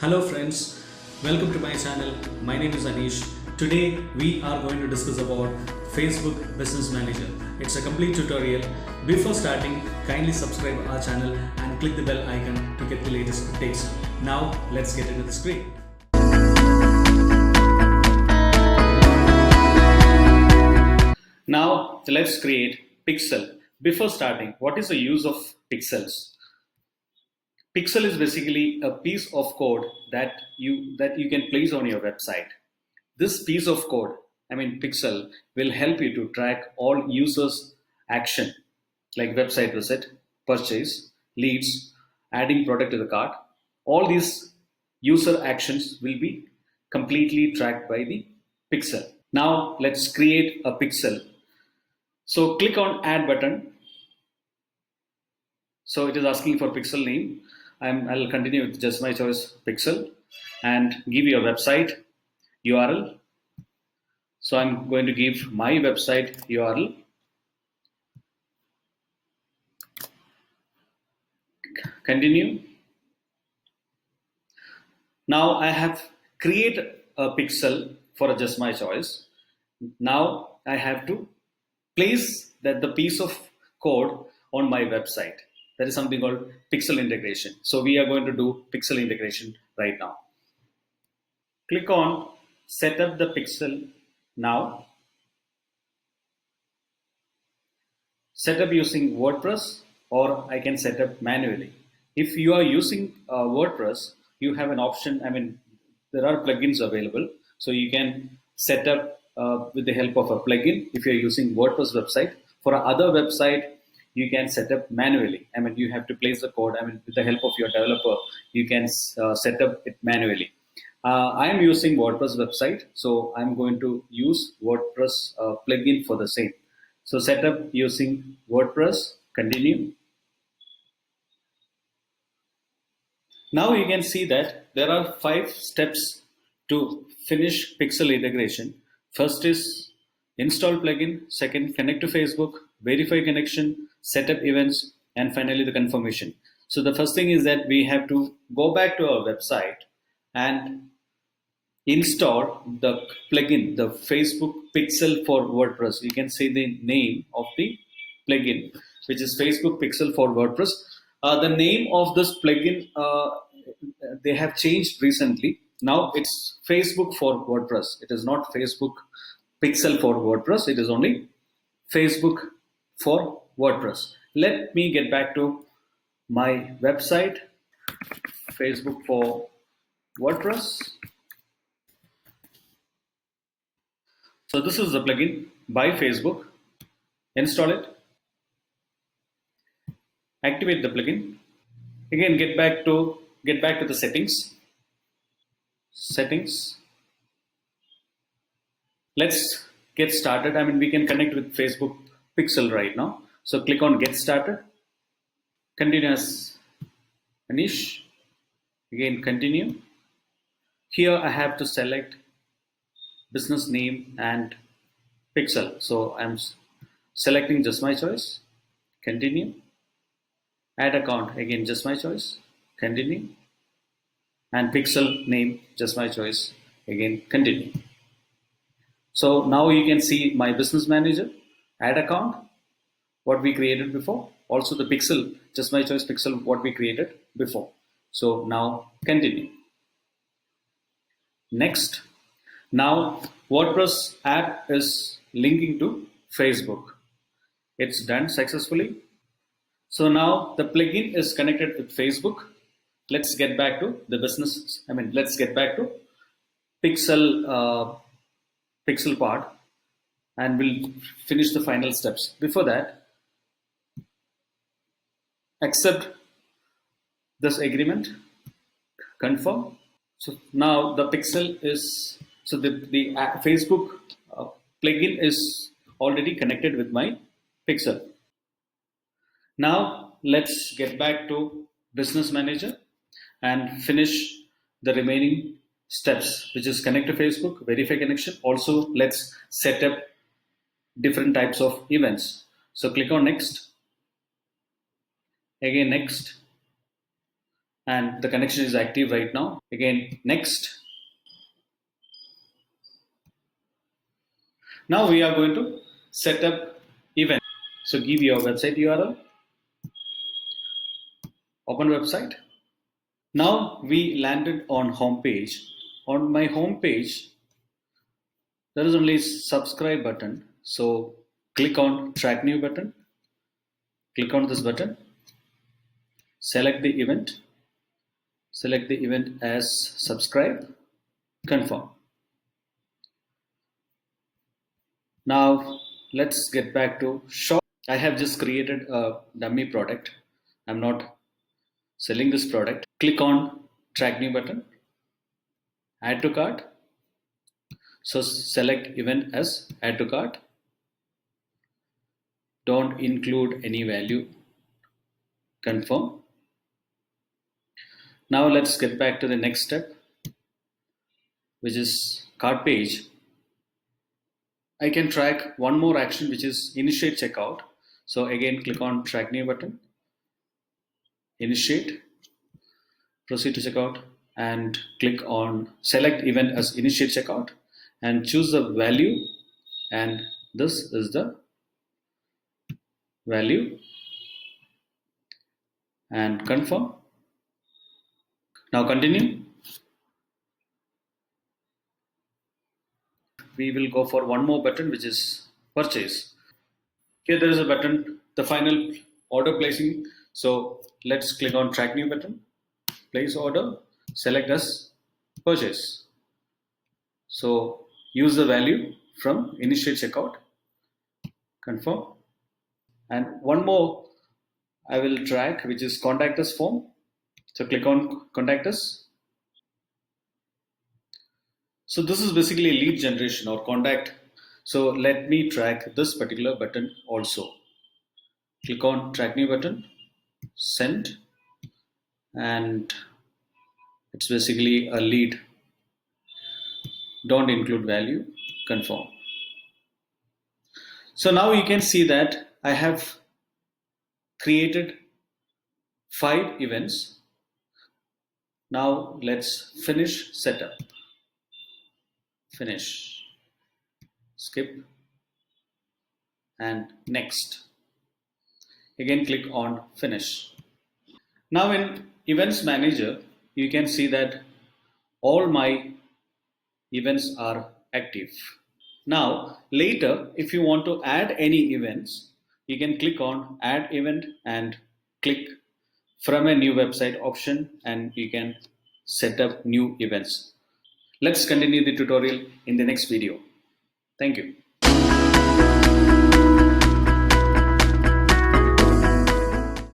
Hello friends, welcome to my channel. My name is Anish. Today we are going to discuss about Facebook Business Manager. It's a complete tutorial. Before starting, kindly subscribe our channel and click the bell icon to get the latest updates. Now let's get into the screen. Now let's create pixel. Before starting, what is the use of pixels? Pixel is basically a piece of code that you can place on your website. This piece of code, pixel, will help you to track all users' action like website visit, purchase, leads, adding product to the cart. All these user actions will be completely tracked by the pixel. Now let's create a pixel. So click on add button. So it is asking for pixel name. I'll continue with just my choice pixel and give your website URL. So I'm going to give my website URL. Continue. Now I have created a pixel for just my choice. Now I have to place the piece of code on my website. That is something called pixel integration. So we are going to do pixel integration right now. Click on set up the pixel now. Set up using WordPress, or I can set up manually. If you are using WordPress, you have an option. There are plugins available, so you can set up with the help of a plugin if you're using WordPress website. For other website, you can set up manually. You have to place the code. With the help of your developer, you can set up it manually. I am using WordPress website, so I'm going to use WordPress plugin for the same. So set up using WordPress, continue. Now you can see that there are 5 steps to finish pixel integration. First is install plugin, second connect to Facebook, verify connection, set up events, and finally the confirmation. So the first thing is that we have to go back to our website and install the plugin, the Facebook Pixel for WordPress. You can see the name of the plugin, which is Facebook Pixel for WordPress. The name of this plugin, they have changed recently. Now it's Facebook for WordPress. It is not Facebook Pixel for WordPress. It is only Facebook for WordPress. Let me get back to my website, Facebook for WordPress. So this is the plugin by Facebook. Install it. Activate the plugin. Again, get back to the settings. Settings. Let's get started. We can connect with Facebook Pixel right now. So click on get started. Continue as Anish. Again, continue. Here I have to select business name and pixel. So I'm selecting just my choice. Continue. Add account. Again, just my choice. Continue. And pixel name, just my choice. Again, continue. So now you can see my business manager, add account, what we created before. Also the pixel, just my choice pixel, what we created before. So now continue. Next. Now WordPress app is linking to Facebook. It's done successfully. So now the plugin is connected with Facebook. Let's get back to the business. Let's get back to pixel part, and we'll finish the final steps. Before that, accept this agreement, confirm. So now the pixel is, so the Facebook plugin is already connected with my pixel. Now let's get back to business manager and finish the remaining steps, which is connect to Facebook, verify connection. Also, let's set up different types of events. So click on next. Again, next. and the connection is active right now. Again, next. Now we are going to set up event. So give your website URL, open website. Now we landed on home page. On my home page, there is only subscribe button. So click on track new button. Click on this button. Select the event. Select the event as subscribe. Confirm. Now let's get back to shop. I have just created a dummy product. I'm not selling this product. Click on track new button. Add to cart. So select event as add to cart. Don't include any value. Confirm. Now let's get back to the next step, which is cart page. I can track one more action, which is initiate checkout. So again, click on track new button, initiate, proceed to checkout, and click on select event as initiate checkout and choose the value, and this is the value, and confirm. Now continue. We will go for one more button, which is purchase. Here there is a button, the final order placing. So let's click on track new button, place order, select as purchase. So use the value from initiate checkout, confirm. And one more I will track, which is contact us form. So click on contact us. So this is basically a lead generation or contact. So let me track this particular button also. Click on track new button, send, and it's basically a lead. Don't include value, confirm. So now you can see that I have created 5 events. Now let's finish setup. Finish, skip, and next. Again click on finish. Now in events manager, you can see that all my events are active. Now later, if you want to add any events, you can click on add event and click from a new website option, and you can set up new events. Let's continue the tutorial in the next video. Thank you.